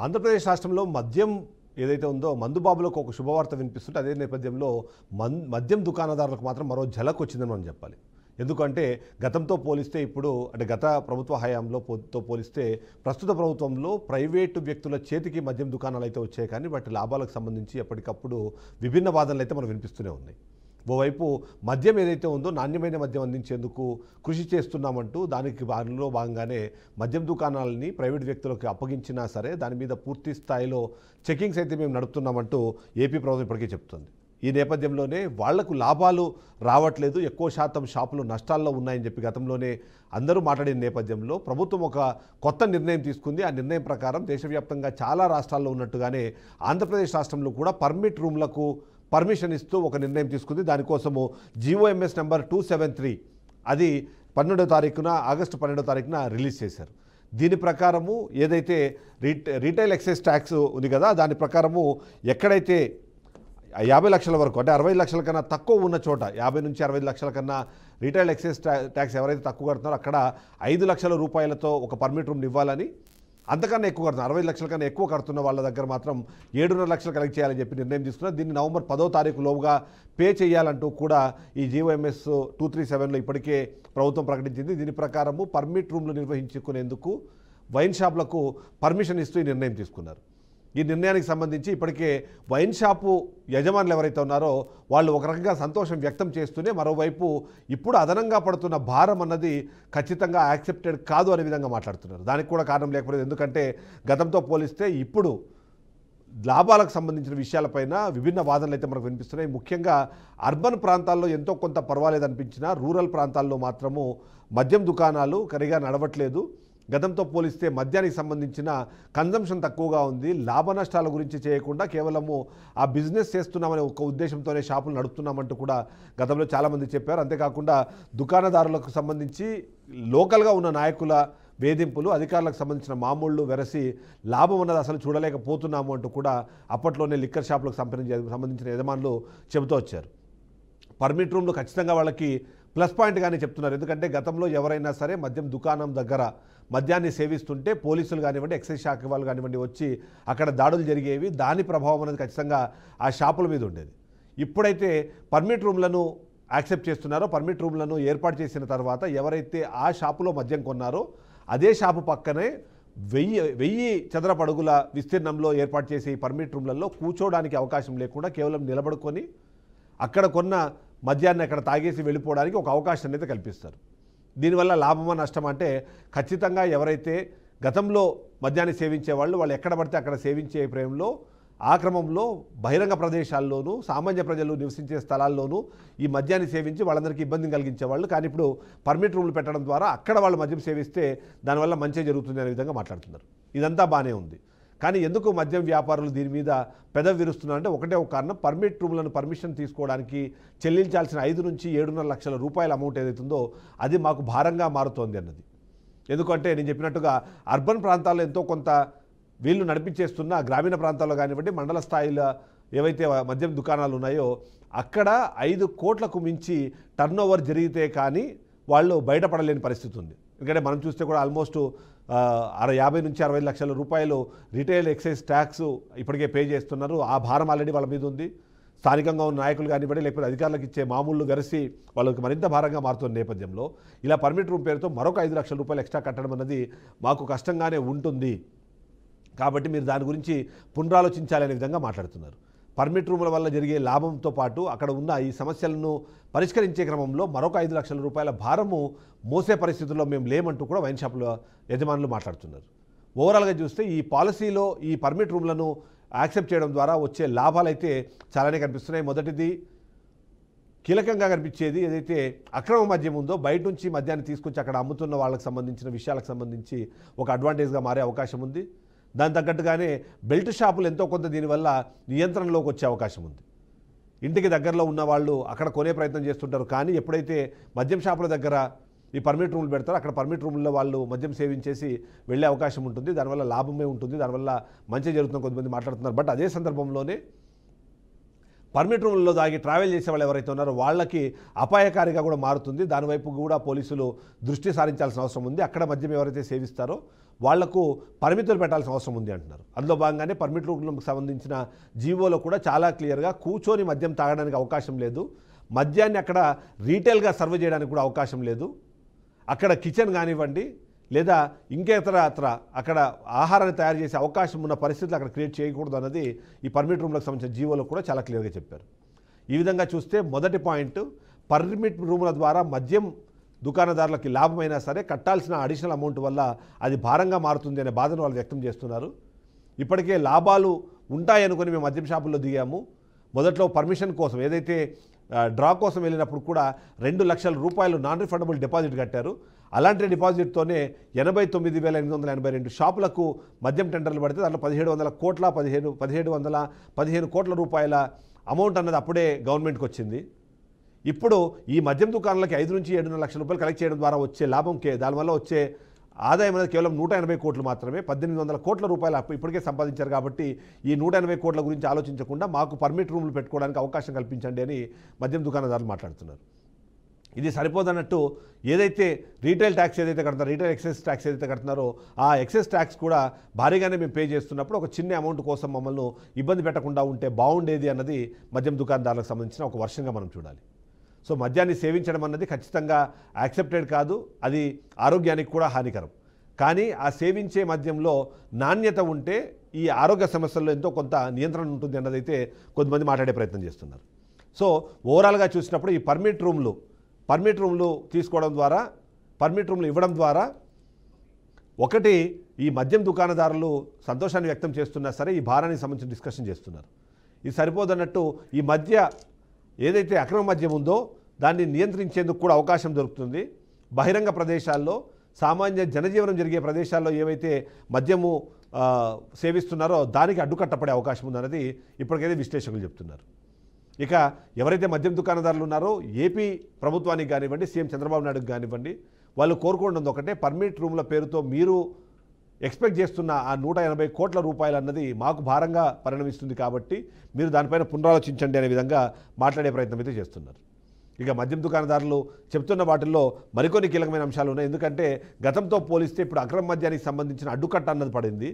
ఆంధ్రప్రదేశ్ రాష్ట్రంలో మద్యం ఏదైతే ఉందో మందుబాబులకు ఒక శుభవార్త వినిపిస్తుంటే అదే నేపథ్యంలో మద్యం దుకాణదారులకు మాత్రం మరో ఝలక్ వచ్చిందని మనం చెప్పాలి. ఎందుకంటే గతంతో పోలిస్తే ఇప్పుడు అంటే గత ప్రభుత్వ హయాంలో పోలిస్తే ప్రస్తుత ప్రభుత్వంలో ప్రైవేటు వ్యక్తుల చేతికి మద్యం దుకాణాలు అయితే వచ్చాయి, కానీ వాటి లాభాలకు సంబంధించి ఎప్పటికప్పుడు విభిన్న వాదనలు అయితే మనం వినిపిస్తూనే ఉన్నాయి. ఓవైపు మద్యం ఏదైతే ఉందో నాణ్యమైన మద్యం అందించేందుకు కృషి చేస్తున్నామంటూ దానిలో భాగంగానే మద్యం దుకాణాలని ప్రైవేట్ వ్యక్తులకు అప్పగించినా సరే దాని మీద పూర్తి స్థాయిలో చెకింగ్స్ అయితే మేము నడుపుతున్నామంటూ ఏపీ ప్రభుత్వం ఇప్పటికే చెప్తుంది. ఈ నేపథ్యంలోనే వాళ్లకు లాభాలు రావట్లేదు, ఎక్కువ శాతం షాపులు నష్టాల్లో ఉన్నాయని చెప్పి గతంలోనే అందరూ మాట్లాడిన నేపథ్యంలో ప్రభుత్వం ఒక కొత్త నిర్ణయం తీసుకుంది. ఆ నిర్ణయం ప్రకారం దేశవ్యాప్తంగా చాలా రాష్ట్రాల్లో ఉన్నట్టుగానే ఆంధ్రప్రదేశ్ రాష్ట్రంలో కూడా పర్మిట్ రూమ్లకు పర్మిషన్ ఇస్తూ ఒక నిర్ణయం తీసుకుంది. దానికోసము జీఓఎంఎస్ నెంబర్ 273 అది ఆగస్టు 12వ తారీఖున రిలీజ్ చేశారు. దీని ప్రకారము ఏదైతే రీటైల్ ఎక్సైజ్ ట్యాక్స్ ఉంది కదా, దాని ప్రకారము ఎక్కడైతే 50 లక్షల వరకు అంటే 60 లక్షల కన్నా తక్కువ ఉన్న చోట 50 నుంచి 60 లక్షల కన్నా రీటైల్ ఎక్సైజ్ ట్యాక్స్ ఎవరైతే తక్కువ కడుతున్నారో అక్కడ 5 లక్షల రూపాయలతో ఒక పర్మిట్ రూమ్ ఇవ్వాలని, అంతకన్నా ఎక్కువ కడుతున్నారు 60 లక్షల కన్నా ఎక్కువ కడుతున్న వాళ్ళ దగ్గర మాత్రం 7.5 లక్షలు కలెక్ట్ చేయాలని చెప్పి నిర్ణయం తీసుకున్నారు. దీన్ని నవంబర్ 10వ తారీఖు లోపుగా పే చేయాలంటూ కూడా ఈ జీఓఎంఎస్ 237లో ఇప్పటికే ప్రభుత్వం ప్రకటించింది. దీని ప్రకారము పర్మిట్ రూమ్లు నిర్వహించుకునేందుకు వైన్ షాపులకు పర్మిషన్ ఇస్తూ ఈ నిర్ణయం తీసుకున్నారు. ఈ నిర్ణయానికి సంబంధించి ఇప్పటికే వైన్ షాపు యజమానులు ఎవరైతే ఉన్నారో వాళ్ళు ఒక రకంగా సంతోషం వ్యక్తం చేస్తూనే, మరోవైపు ఇప్పుడు అదనంగా పడుతున్న భారం అన్నది ఖచ్చితంగా యాక్సెప్టెడ్ కాదు అనే విధంగా మాట్లాడుతున్నారు. దానికి కూడా కారణం లేకపోలేదు. ఎందుకంటే గతంతో పోలిస్తే ఇప్పుడు లాభాలకు సంబంధించిన విషయాలపైన విభిన్న వాదనలు అయితే మనకు వినిపిస్తున్నాయి. ముఖ్యంగా అర్బన్ ప్రాంతాల్లో ఎంతో కొంత పర్వాలేదు అనిపించినా రూరల్ ప్రాంతాల్లో మాత్రము మద్యం దుకాణాలు సరిగా నడవట్లేదు. గతంతో పోలిస్తే మద్యానికి సంబంధించిన కన్జంప్షన్ తక్కువగా ఉంది. లాభ నష్టాల గురించి చేయకుండా కేవలము ఆ బిజినెస్ చేస్తున్నామనే ఒక ఉద్దేశంతోనే షాపులు నడుపుతున్నామంటూ కూడా గతంలో చాలామంది చెప్పారు. అంతేకాకుండా దుకాణదారులకు సంబంధించి లోకల్గా ఉన్న నాయకుల వేధింపులు, అధికారులకు సంబంధించిన మామూళ్ళు వెరసి లాభం అన్నది అసలు చూడలేకపోతున్నాము అంటూ కూడా అప్పట్లోనే లిక్కర్ షాపులకు సంబంధించిన యజమానులు చెబుతూ వచ్చారు. పర్మిట్ రూమ్లు ఖచ్చితంగా వాళ్ళకి ప్లస్ పాయింట్గానే చెప్తున్నారు. ఎందుకంటే గతంలో ఎవరైనా సరే మద్యం దుకాణం దగ్గర మద్యాన్ని సేవిస్తుంటే పోలీసులు కానివ్వండి, ఎక్సైజ్ శాఖ వాళ్ళు కానివ్వండి వచ్చి అక్కడ దాడులు జరిగేవి. దాని ప్రభావం అనేది ఖచ్చితంగా ఆ షాపుల మీద ఉండేది. ఇప్పుడైతే పర్మిట్ రూమ్లను యాక్సెప్ట్ చేస్తున్నారో, పర్మిట్ రూమ్లను ఏర్పాటు చేసిన తర్వాత ఎవరైతే ఆ షాపులో మద్యం కొన్నారో అదే షాపు పక్కనే 1000 చదరపు అడుగుల విస్తీర్ణంలో ఏర్పాటు చేసే ఈ పర్మిట్ రూమ్లలో కూర్చోవడానికి అవకాశం లేకుండా కేవలం నిలబడుకొని అక్కడ కొన్న మద్యాన్ని అక్కడ తాగేసి వెళ్ళిపోవడానికి ఒక అవకాశం అనేది కల్పిస్తారు. దీనివల్ల లాభమా నష్టమా అంటే ఖచ్చితంగా ఎవరైతే గతంలో మద్యాన్ని సేవించే వాళ్ళు ఎక్కడ పడితే అక్కడ సేవించే ప్రేమలో ఆ క్రమంలో బహిరంగ ప్రదేశాల్లోనూ సామాన్య ప్రజలు నివసించే స్థలాల్లోనూ ఈ మద్యాన్ని సేవించి వాళ్ళందరికీ ఇబ్బంది కలిగించేవాళ్ళు. కానీ ఇప్పుడు పర్మిట్ రూమ్లు పెట్టడం ద్వారా అక్కడ వాళ్ళు మద్యం సేవిస్తే దానివల్ల మంచి జరుగుతుంది అనే విధంగా మాట్లాడుతున్నారు. ఇదంతా బాగానే ఉంది, కానీ ఎందుకు మద్యం వ్యాపారులు దీని మీద పెదవి విరుస్తున్నారంటే ఒకటే ఒక కారణం, పర్మిట్ రూమ్లను పర్మిషన్ తీసుకోవడానికి చెల్లించాల్సిన 5 నుంచి 7.5 లక్షల రూపాయల అమౌంట్ ఏదైతుందో అది మాకు భారంగా మారుతోంది అన్నది. ఎందుకంటే నేను చెప్పినట్టుగా అర్బన్ ప్రాంతాల్లో ఎంతో కొంత వీళ్ళు నడిపించేస్తున్న గ్రామీణ ప్రాంతాల్లో కానివ్వండి, మండల స్థాయిలో ఏవైతే మద్యం దుకాణాలు ఉన్నాయో అక్కడ 5 కోట్లకు మించి టర్న్ ఓవర్ జరిగితే కానీ వాళ్ళు బయటపడలేని పరిస్థితి ఉంది. ఎందుకంటే మనం చూస్తే కూడా ఆల్మోస్ట్ 50 నుంచి 60 లక్షల రూపాయలు రీటైల్ ఎక్సైజ్ ట్యాక్స్ ఇప్పటికే పే చేస్తున్నారు. ఆ భారం ఆల్రెడీ వాళ్ళ మీద ఉంది. స్థానికంగా ఉన్న నాయకులు కానివ్వండి, లేకపోతే అధికారులకు ఇచ్చే మామూళ్ళు వెరసి వాళ్ళకి మరింత భారంగా మారుతున్న నేపథ్యంలో ఇలా పర్మిట్ రూమ్ పేరుతో మరొక 5 లక్షల రూపాయలు ఎక్స్ట్రా కట్టడం అన్నది మాకు కష్టంగానే ఉంటుంది. కాబట్టి మీరు దాని గురించి పునరాలోచించాలనే విధంగా మాట్లాడుతున్నారు. పర్మిట్ రూముల వల్ల జరిగే లాభంతో పాటు అక్కడ ఉన్న ఈ సమస్యలను పరిష్కరించే క్రమంలో మరొక 5 లక్షల రూపాయల భారము మోసే పరిస్థితుల్లో మేము లేమంటూ కూడా వైన్ షాపుల యజమానులు మాట్లాడుతున్నారు. ఓవరాల్గా చూస్తే ఈ పాలసీలో ఈ పర్మిట్ రూమ్లను యాక్సెప్ట్ చేయడం ద్వారా వచ్చే లాభాలు అయితే చాలానే కనిపిస్తున్నాయి. మొదటిది కీలకంగా కనిపించేది ఏదైతే అక్రమ మద్యం ఉందో బయట నుంచి మద్యాన్ని తీసుకొచ్చి అక్కడ అమ్ముతున్న వాళ్ళకి సంబంధించిన విషయాలకు సంబంధించి ఒక అడ్వాంటేజ్గా మారే అవకాశం ఉంది. దాని తగ్గట్టుగానే బెల్ట్ షాపులు ఎంతో కొంత దీనివల్ల నియంత్రణలోకి వచ్చే అవకాశం ఉంది. ఇంటికి దగ్గరలో ఉన్న వాళ్ళు అక్కడ కొనే ప్రయత్నం చేస్తుంటారు, కానీ ఎప్పుడైతే మద్యం షాపుల దగ్గర ఈ పర్మిట్ రూమ్లు పెడతారో అక్కడ పర్మిట్ రూమ్లో వాళ్ళు మద్యం సేవించేసి వెళ్ళే అవకాశం ఉంటుంది. దానివల్ల లాభమే ఉంటుంది, దానివల్ల మంచి జరుగుతున్న కొంతమంది మాట్లాడుతున్నారు. బట్ అదే సందర్భంలోనే పర్మిట్ రూమ్లలో దాగి ట్రావెల్ చేసే వాళ్ళు ఎవరైతే ఉన్నారో వాళ్ళకి అపాయకారిగా కూడా మారుతుంది. దానివైపు కూడా పోలీసులు దృష్టి సారించాల్సిన అవసరం ఉంది. అక్కడ మద్యం ఎవరైతే సేవిస్తారో వాళ్లకు పరిమితులు పెట్టాల్సిన అవసరం ఉంది అంటున్నారు. అందులో భాగంగానే పర్మిట్ రూమ్లకు సంబంధించిన జీవోలో కూడా చాలా క్లియర్గా కూర్చొని మద్యం తాగడానికి అవకాశం లేదు, మద్యాన్ని అక్కడ రీటైల్గా సర్వ్ చేయడానికి కూడా అవకాశం లేదు, అక్కడ కిచెన్ కానివ్వండి లేదా ఇంకేతర అక్కడ ఆహారాన్ని తయారు చేసే అవకాశం ఉన్న పరిస్థితులు అక్కడ క్రియేట్ చేయకూడదు అన్నది ఈ పర్మిట్ రూమ్లకు సంబంధించిన జీవోలో కూడా చాలా క్లియర్గా చెప్పారు. ఈ విధంగా చూస్తే మొదటి పాయింట్, పర్మిట్ రూముల ద్వారా మద్యం దుకాణదారులకి లాభమైనా సరే కట్టాల్సిన అడిషనల్ అమౌంట్ వల్ల అది భారంగా మారుతుంది అనే బాధను వాళ్ళు వ్యక్తం చేస్తున్నారు. ఇప్పటికే లాభాలు ఉంటాయనుకొని మేము మద్యం షాపుల్లో దిగాము. మొదట్లో పర్మిషన్ కోసం ఏదైతే డ్రా కోసం వెళ్ళినప్పుడు కూడా 2 లక్షల రూపాయలు నాన్ రిఫండబుల్ డిపాజిట్ కట్టారు. అలాంటి డిపాజిట్తోనే 89,882 షాపులకు మద్యం టెండర్లు పడితే దాంట్లో 1715 కోట్ల రూపాయల అమౌంట్ అన్నది అప్పుడే గవర్నమెంట్కి వచ్చింది. ఇప్పుడు ఈ మద్యం దుకాణాలకి 5 నుంచి 7 లక్షల రూపాయలు కలెక్ట్ చేయడం ద్వారా వచ్చే లాభం దానివల్ల వచ్చే ఆదాయం అనేది కేవలం 180 కోట్లు మాత్రమే. 1800 కోట్ల రూపాయలు ఇప్పటికే సంపాదించారు. కాబట్టి ఈ 180 కోట్ల గురించి ఆలోచించకుండా మాకు పర్మిట్ రూమ్లు పెట్టుకోవడానికి అవకాశం కల్పించండి అని మద్యం దుకాణదారులు మాట్లాడుతున్నారు. ఇది సరిపోదన్నట్టు ఏదైతే రీటైల్ ట్యాక్స్ ఏదైతే కడుతున్నారో, రీటైల్ ఎక్సైజ్ ట్యాక్స్ ఏదైతే కడుతున్నారో ఆ ఎక్సైజ్ ట్యాక్స్ కూడా భారీగానే మేము పే చేస్తున్నప్పుడు ఒక చిన్న అమౌంట్ కోసం మమ్మల్ని ఇబ్బంది పెట్టకుండా ఉంటే బాగుండేది అన్నది మద్యం దుకాణదారులకు సంబంధించిన ఒక వర్షంగా మనం చూడాలి. సో మద్యాన్ని సేవించడం అన్నది ఖచ్చితంగా యాక్సెప్టెడ్ కాదు, అది ఆరోగ్యానికి కూడా హానికరం. కానీ ఆ సేవించే మద్యంలో నాణ్యత ఉంటే ఈ ఆరోగ్య సమస్యల్లో ఎంతో కొంత నియంత్రణ ఉంటుంది అన్నదైతే కొంతమంది మాట్లాడే ప్రయత్నం చేస్తున్నారు. సో ఓవరాల్గా చూసినప్పుడు ఈ పర్మిట్ రూమ్లు తీసుకోవడం ద్వారా, పర్మిట్ రూమ్లు ఇవ్వడం ద్వారా ఒకటి ఈ మద్యం దుకాణదారులు సంతోషాన్ని వ్యక్తం చేస్తున్నా సరే ఈ భారానికి సంబంధించిన డిస్కషన్ చేస్తున్నారు. ఇది సరిపోదన్నట్టు ఈ మధ్య ఏదైతే అక్రమ మద్యం ఉందో దాన్ని నియంత్రించేందుకు కూడా అవకాశం దొరుకుతుంది. బహిరంగ ప్రదేశాల్లో, సామాన్య జనజీవనం జరిగే ప్రదేశాల్లో ఏవైతే మద్యము సేవిస్తున్నారో దానికి అడ్డుకట్టపడే అవకాశం ఉందన్నది ఇప్పటికైతే విశ్లేషకులు చెప్తున్నారు. ఇక ఎవరైతే మద్యం దుకాణదారులు ఉన్నారో ఏపీ ప్రభుత్వానికి కానివ్వండి, సీఎం చంద్రబాబు నాయుడుకి కానివ్వండి, వాళ్ళు కోరుకుంటుంది ఒకటే, పర్మిట్ రూమ్ల పేరుతో మీరు ఎక్స్పెక్ట్ చేస్తున్న ఆ 180 కోట్ల రూపాయలు అన్నది మాకు భారంగా పరిణమిస్తుంది కాబట్టి మీరు దానిపైన పునరాలోచించండి అనే విధంగా మాట్లాడే ప్రయత్నం అయితే చేస్తున్నారు. ఇక మద్యం దుకాణదారులు చెప్తున్న వాటిల్లో మరికొన్ని కీలకమైన అంశాలు ఉన్నాయి. ఎందుకంటే గతంతో పోలిస్తే ఇప్పుడు అక్రమ మద్యానికి సంబంధించిన అడ్డుకట్ట అన్నది పడింది.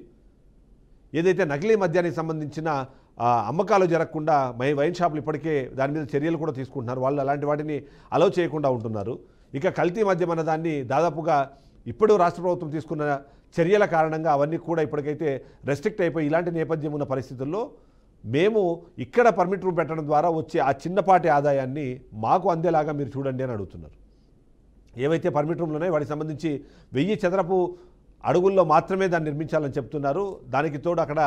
ఏదైతే నకిలీ మద్యానికి సంబంధించిన అమ్మకాలు జరగకుండా వైన్ షాపులు ఇప్పటికే దాని మీద చర్యలు కూడా తీసుకుంటున్నారు. వాళ్ళు అలాంటి వాటిని అలౌ చేయకుండా ఉంటున్నారు. ఇక కల్తీ మద్యం అన్న దాన్ని దాదాపుగా ఇప్పుడు రాష్ట్ర ప్రభుత్వం తీసుకున్న చర్యల కారణంగా అవన్నీ కూడా ఇప్పటికైతే రెస్ట్రిక్ట్ అయిపోయి ఇలాంటి నేపథ్యం ఉన్న పరిస్థితుల్లో మేము ఇక్కడ పర్మిట్ రూమ్ పెట్టడం ద్వారా వచ్చే ఆ చిన్నపాటి ఆదాయాన్ని మాకు అందేలాగా మీరు చూడండి అని అడుగుతున్నారు. ఏవైతే పర్మిట్ రూమ్లు ఉన్నాయో వాటికి సంబంధించి 1000 చదరపు అడుగుల్లో మాత్రమే దాన్ని నిర్మించాలని చెప్తున్నారు. దానికి తోడు అక్కడ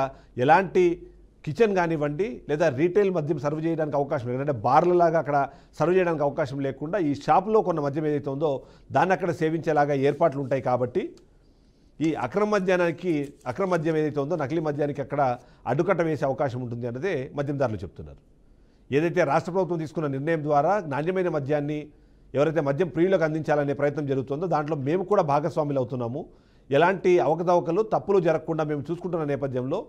ఎలాంటి కిచెన్ కానివ్వండి లేదా రీటైల్ మద్యం సర్వ్ చేయడానికి అవకాశం లేదు. అంటే బార్లలాగా అక్కడ సర్వ్ చేయడానికి అవకాశం లేకుండా ఈ షాపులో కొన్న మద్యం ఏదైతే ఉందో దాన్ని అక్కడ సేవించేలాగా ఏర్పాట్లు ఉంటాయి. కాబట్టి ఈ అక్రమ మద్యం ఏదైతే ఉందో నకిలీ మద్యానికి అక్కడ అడ్డుకట్ట వేసే అవకాశం ఉంటుంది అన్నదే మద్యందారులు చెప్తున్నారు. ఏదైతే రాష్ట్ర ప్రభుత్వం తీసుకున్న నిర్ణయం ద్వారా నాణ్యమైన మద్యాన్ని ఎవరైతే మద్యం ప్రియులకు అందించాలనే ప్రయత్నం జరుగుతుందో దాంట్లో మేము కూడా భాగస్వాములు అవుతున్నాము. ఎలాంటి అవకతవకలు తప్పులు జరగకుండా మేము చూసుకుంటున్న నేపథ్యంలో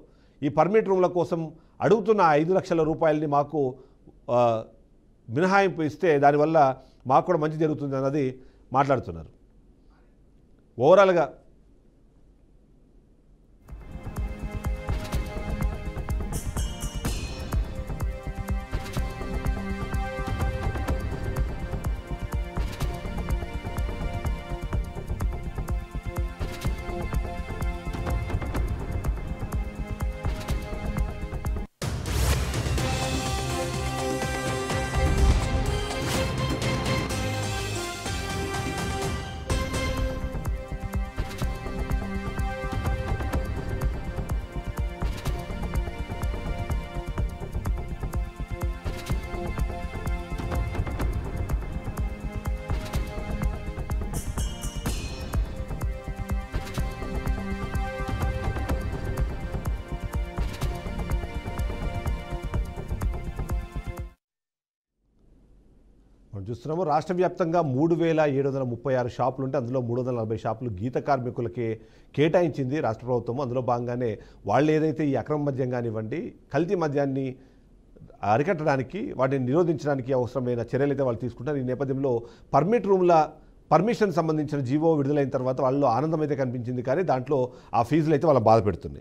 ఈ పర్మిట్ రూమ్ల కోసం అడుగుతున్న 5 లక్షల రూపాయలని మాకు మినహాయింపు ఇస్తే దానివల్ల మాకు కూడా మంచి జరుగుతుంది అన్నది మాట్లాడుతున్నారు. ఓవరాల్గా మనం చూస్తున్నాము రాష్ట్ర వ్యాప్తంగా 3736 షాపులు ఉంటే అందులో 340 షాపులు గీత కార్మికులకే కేటాయించింది రాష్ట్ర ప్రభుత్వం. అందులో భాగంగానే వాళ్ళు ఏదైతే ఈ అక్రమ మద్యం కానివ్వండి కల్తీ మద్యాన్ని అరికట్టడానికి వాటిని నిరోధించడానికి అవసరమైన చర్యలు అయితే వాళ్ళు తీసుకుంటారు. ఈ నేపథ్యంలో పర్మిట్ రూమ్ల పర్మిషన్ సంబంధించిన జీవో విడుదలైన తర్వాత వాళ్ళు ఆనందం అయితే కనిపించింది, కానీ దాంట్లో ఆ ఫీజులు అయితే వాళ్ళ బాధ పెడుతున్నాయి.